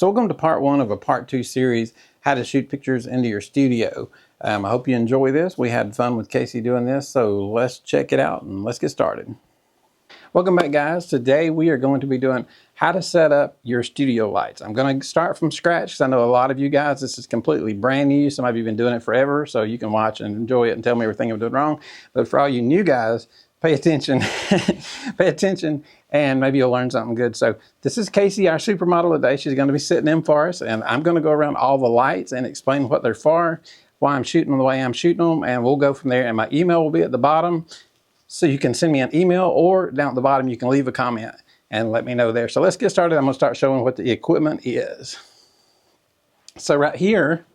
So welcome to part one of a part two series, how to shoot pictures into your studio. I hope you enjoy this. We had fun with Casey doing this, so let's check it out and let's get started. Welcome back, guys. Today we are going to be doing how to set up your studio lights. I'm going to start from scratch because I know a lot of you guys, this is completely brand new. Some of you have been doing it forever, so you can watch and enjoy it and tell me everything I'm doing wrong. But for all you new guys, pay attention, pay attention, and maybe you'll learn something good. So this is Casey, our supermodel today. She's going to be sitting in for us, and I'm going to go around all the lights and explain what they're for, why I'm shooting them the way I'm shooting them, and we'll go from there. And my email will be at the bottom, so you can send me an email, or down at the bottom you can leave a comment and let me know there. So let's get started. I'm going to start showing what the equipment is. So right here,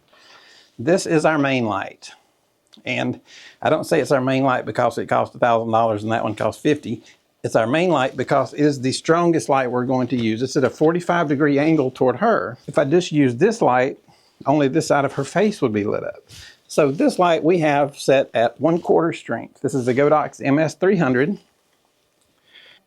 this is our main light. And I don't say it's our main light because it costs $1,000 and that one costs $50. It's our main light because it is the strongest light we're going to use. It's at a 45-degree angle toward her. If I just use this light, only this side of her face would be lit up. So this light we have set at 1/4 strength. This is the Godox MS300.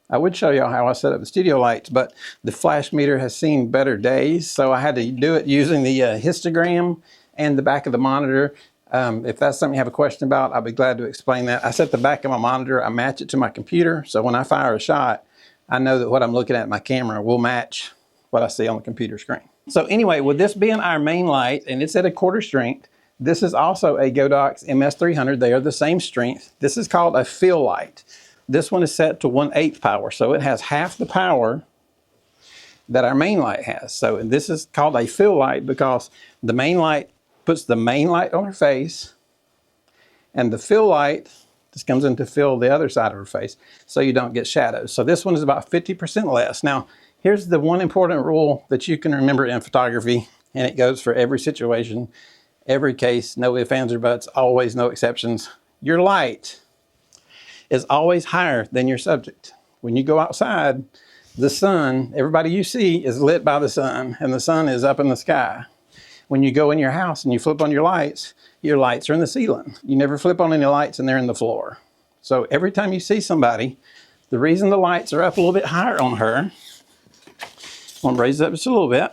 I would show y'all how I set up the studio lights, but the flash meter has seen better days, so I had to do it using the histogram and the back of the monitor. If that's something you have a question about, I'll be glad to explain that. I set the back of my monitor, I match it to my computer, so when I fire a shot, I know that what I'm looking at in my camera will match what I see on the computer screen. So anyway, with this being our main light, and it's at 1/4 strength, this is also a Godox MS300. They are the same strength. This is called a fill light. This one is set to 1/8 power, so it has half the power that our main light has. So this is called a fill light because the main light puts the main light on her face, and the fill light just comes in to fill the other side of her face so you don't get shadows. So this one is about 50% less. Now, here's the one important rule that you can remember in photography, and it goes for every situation, every case, no ifs, ands, or buts, always no exceptions. Your light is always higher than your subject. When you go outside, the sun, everybody you see is lit by the sun, and the sun is up in the sky. When you go in your house and you flip on your lights are in the ceiling. You never flip on any lights and they're in the floor. So every time you see somebody, the reason the lights are up a little bit higher on her, I'm gonna raise it up just a little bit,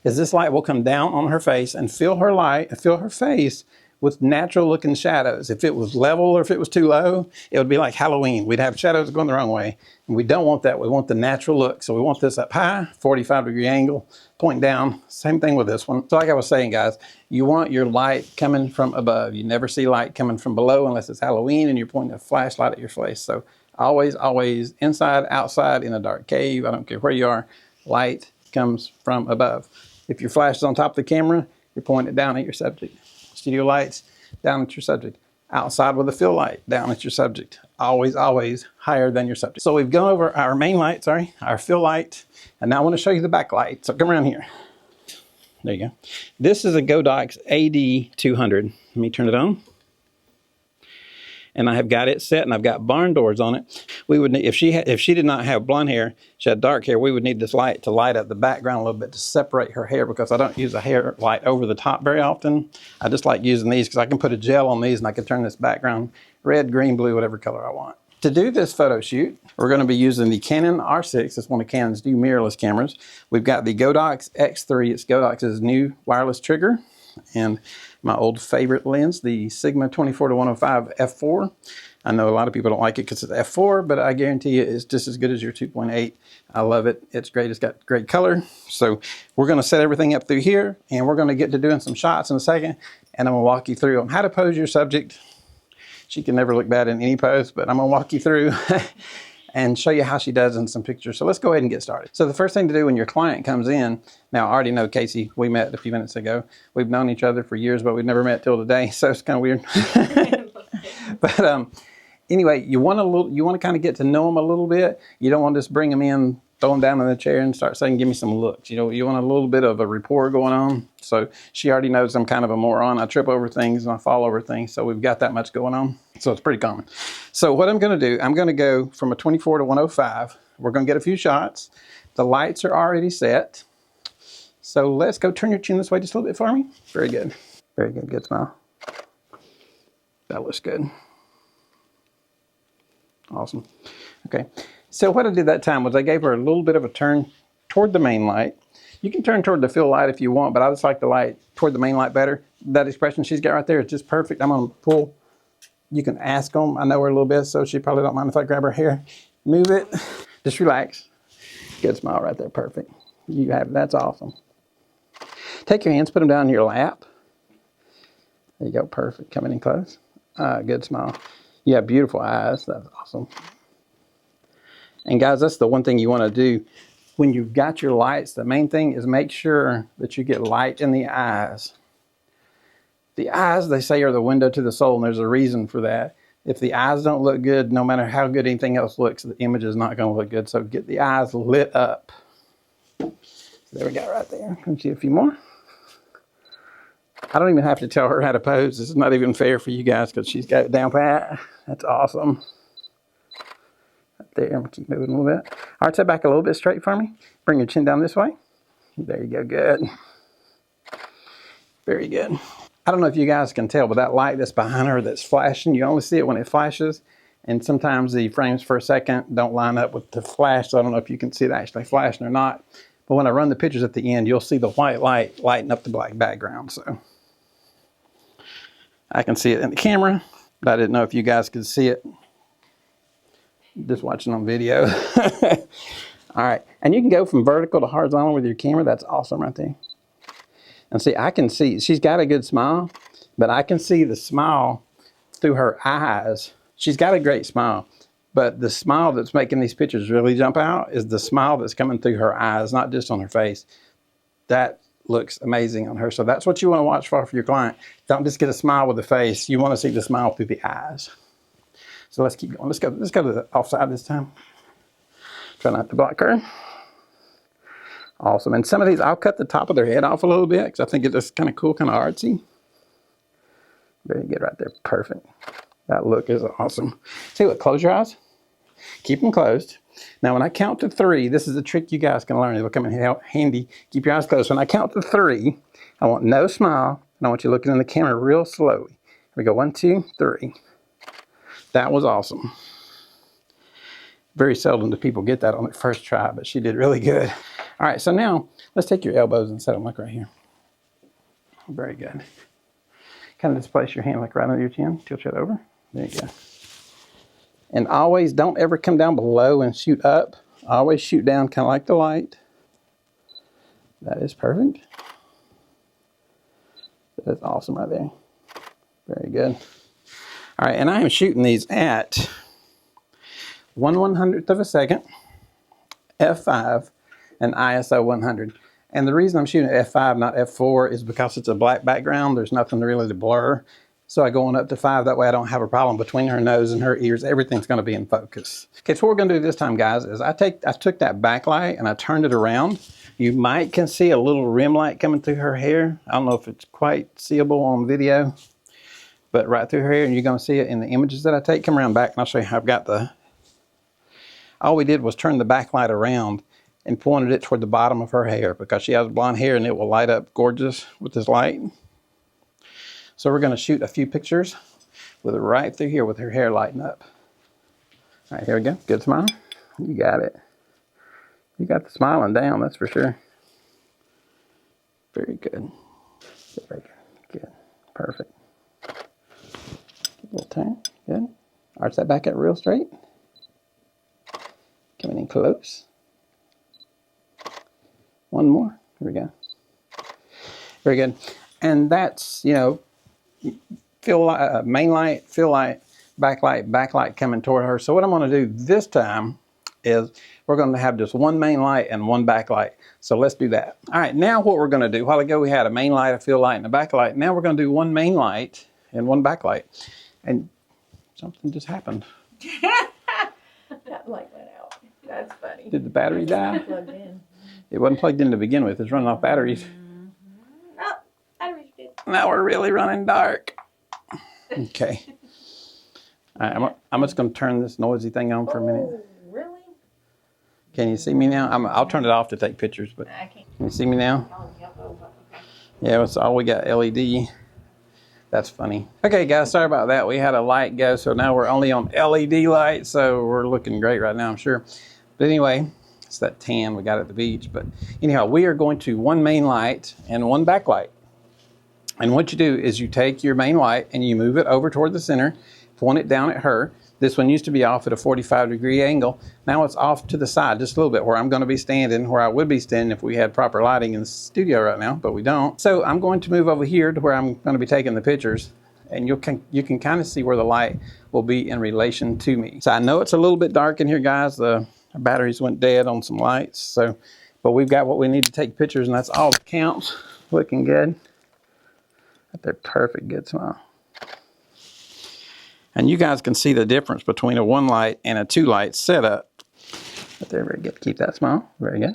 is this light will come down on her face and fill her face with natural looking shadows. If it was level or if it was too low, it would be like Halloween. We'd have shadows going the wrong way. And we don't want that. We want the natural look. So we want this up high, 45-degree angle, point down. Same thing with this one. So like I was saying, guys, you want your light coming from above. You never see light coming from below unless it's Halloween and you're pointing a flashlight at your face. So always, always inside, outside, in a dark cave, I don't care where you are, light comes from above. If your flash is on top of the camera, you're pointing it down at your subject. Studio lights, down at your subject. Outside with a fill light, down at your subject. Always, always higher than your subject. So we've gone over our main light, our fill light, and now I want to show you the backlight. So come around here. There you go. This is a Godox AD200. Let me turn it on. And I have got it set, and I've got barn doors on it. We would need, if she did not have blonde hair, she had dark hair, we would need this light to light up the background a little bit to separate her hair, because I don't use a hair light over the top very often. I just like using these because I can put a gel on these and I can turn this background red, green, blue, whatever color I want. To do this photo shoot, we're going to be using the Canon R6. It's one of Canon's new mirrorless cameras. We've got the Godox X3. It's Godox's new wireless trigger. And my old favorite lens, the Sigma 24-105 f4. I know a lot of people don't like it because it's f4, but I guarantee you it's just as good as your 2.8. I love it. It's great. It's got great color. So we're going to set everything up through here, and we're going to get to doing some shots in a second, and I'm going to walk you through on how to pose your subject. She can never look bad in any pose, but I'm going to walk you through and show you how she does in some pictures. So let's go ahead and get started. So the first thing to do when your client comes in, now I already know Casey, we met a few minutes ago. We've known each other for years, but we've never met till today, so it's kind of weird. But anyway, you want to kind of get to know them a little bit. You don't want to just bring them in, throw them down in the chair and start saying, give me some looks. You know, you want a little bit of a rapport going on. So she already knows I'm kind of a moron. I trip over things and I fall over things. So we've got that much going on. So it's pretty common. So what I'm going to do, I'm going to go from a 24 to 105. We're going to get a few shots. The lights are already set. So let's go. Turn your chin this way just a little bit for me. Very good. Very good. Good smile. That looks good. Awesome. Okay. So what I did that time was I gave her a little bit of a turn toward the main light. You can turn toward the fill light if you want, but I just like the light toward the main light better. That expression she's got right there is just perfect. I'm going to pull. You can ask them. I know her a little bit, so she probably don't mind if I grab her hair. Move it. Just relax. Good smile right there. Perfect. You have it. That's awesome. Take your hands, put them down in your lap. There you go. Perfect. Coming in close. Good smile. You have beautiful eyes. That's awesome. And guys, that's the one thing you want to do when you've got your lights. The main thing is make sure that you get light in the eyes. The eyes, they say, are the window to the soul, and there's a reason for that. If the eyes don't look good, no matter how good anything else looks, the image is not going to look good. So get the eyes lit up. So there we go right there. Can you see a few more? I don't even have to tell her how to pose. This is not even fair for you guys because she's got it down pat. That's awesome. Right there, I'm going to keep moving a little bit. All right, sit back a little bit straight for me. Bring your chin down this way. There you go, good. Very good. I don't know if you guys can tell, but that light that's behind her that's flashing, you only see it when it flashes. And sometimes the frames per second don't line up with the flash. So I don't know if you can see it actually flashing or not. But when I run the pictures at the end, you'll see the white light lighting up the black background. So I can see it in the camera, but I didn't know if you guys could see it just watching on video. All right. And you can go from vertical to horizontal with your camera. That's awesome right there. And see, I can see, she's got a good smile, but I can see the smile through her eyes. She's got a great smile, but the smile that's making these pictures really jump out is the smile that's coming through her eyes, not just on her face. That looks amazing on her. So that's what you want to watch for your client. Don't just get a smile with the face. You want to see the smile through the eyes. So let's keep going. Let's go to the offside this time. Try not to block her. Awesome. And some of these, I'll cut the top of their head off a little bit because I think it's just kind of cool, kind of artsy. Very good right there. Perfect. That look is awesome. See what? Close your eyes. Keep them closed. Now, when I count to 3, this is a trick you guys can learn. It'll come in handy. Keep your eyes closed. When I count to 3, I want no smile, and I want you looking in the camera real slowly. Here we go. 1, 2, 3. That was awesome. Very seldom do people get that on their first try, but she did really good. All right, so now let's take your elbows and set them like right here. Very good. Kind of just place your hand like right under your chin. Tilt it over. There you go. And always don't ever come down below and shoot up. Always shoot down kind of like the light. That is perfect. That is awesome right there. Very good. All right, and I am shooting these at 1/100th of a second, f5, and ISO 100. And the reason I'm shooting at f5, not f4, is because it's a black background. There's nothing really to blur. So I go on up to 5. That way I don't have a problem between her nose and her ears. Everything's going to be in focus. Okay, so what we're going to do this time, guys, is I took that backlight and I turned it around. You can see a little rim light coming through her hair. I don't know if it's quite seeable on video, but right through her hair, and you're going to see it in the images that I take. Come around back and I'll show you how I've got all we did was turn the backlight around and pointed it toward the bottom of her hair because she has blonde hair and it will light up gorgeous with this light. So we're going to shoot a few pictures with it right through here with her hair lighting up. All right, here we go. Good smile. You got it. You got the smiling down, that's for sure. Very good. Very good. Good. Perfect. A little turn. Good. Arch that back up real straight. Coming in close. One more. Here we go. Very good. And that's, main light, fill light, backlight coming toward her. So what I'm going to do this time is we're going to have just one main light and one backlight. So let's do that. All right, now what we're going to do, a while ago we had a main light, a fill light, and a backlight. Now we're going to do one main light and one backlight. And something just happened. That light went out. That's funny. Did the battery die? Plugged in. It wasn't plugged in to begin with. It's running off batteries. Oh, batteries did. Now we're really running dark. Okay. All right, I'm just going to turn this noisy thing on for a minute. Oh, really? Can you see me now? I'll turn it off to take pictures, but I can't. can you see me now? Oh, yep, okay. Yeah, that's all we got, LED. That's funny. Okay, guys, sorry about that. We had a light go, so now we're only on LED light, so we're looking great right now, I'm sure. But anyway, It's that tan we got at the beach. But anyhow, we are going to one main light and one backlight. And what you do is you take your main light and you move it over toward the center, point it down at her. This one used to be off at a 45-degree angle. Now it's off to the side just a little bit where I'm going to be standing, where I would be standing if we had proper lighting in the studio right now, but we don't. So I'm going to move over here to where I'm going to be taking the pictures, and you can kind of see where the light will be in relation to me. So I know it's a little bit dark in here, guys. The batteries went dead on some lights, but we've got what we need to take pictures, and that's all that counts. Looking good. They're perfect, good smile. And you guys can see the difference between a one light and a two light setup. But they're very good. Keep that smile. Very good.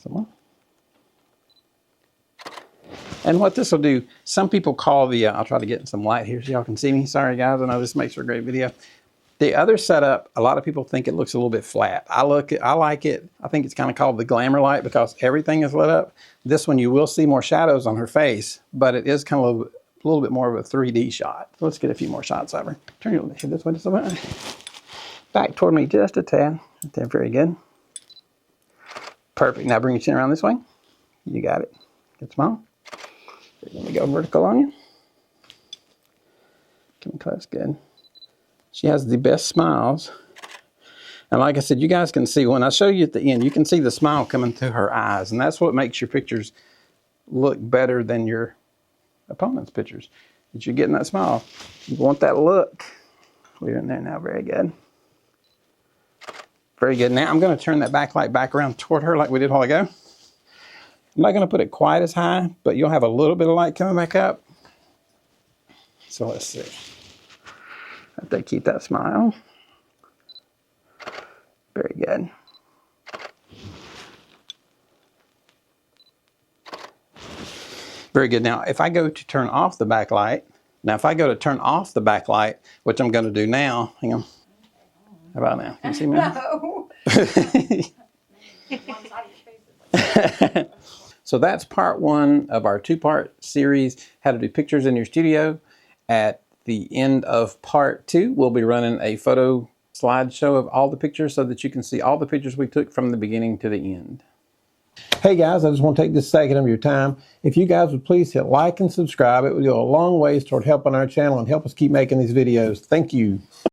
Some more. And what this will do, some people call the, I'll try to get in some light here so y'all can see me. Sorry guys, I know this makes for a great video. The other setup, a lot of people think it looks a little bit flat. I like it. I think it's kind of called the glamour light because everything is lit up. This one you will see more shadows on her face, but it is kind of a little bit more of a 3D shot. So let's get a few more shots of her. Turn your head this way just a little bit. Back toward me just a tad. Right there, very good. Perfect. Now bring your chin around this way. You got it. Good smile. Let me go vertical on you. Come close, good. She has the best smiles. And like I said, you guys can see, when I show you at the end, you can see the smile coming through her eyes. And that's what makes your pictures look better than your opponent's pictures. That you're getting that smile. You want that look. We're in there now, very good. Very good. Now I'm going to turn that backlight back around toward her like we did a while ago. I'm not going to put it quite as high, but you'll have a little bit of light coming back up. So let's see. If they keep that smile. Very good. Very good. Now, if I go to turn off the backlight, which I'm going to do now, hang on. How about now? Can you see me? No. So that's part one of our two-part series, how to do pictures in your studio. At the end of part two, we'll be running a photo slideshow of all the pictures so that you can see all the pictures we took from the beginning to the end. Hey guys, I just want to take this second of your time. If you guys would please hit like and subscribe, it would go a long ways toward helping our channel and help us keep making these videos. Thank you.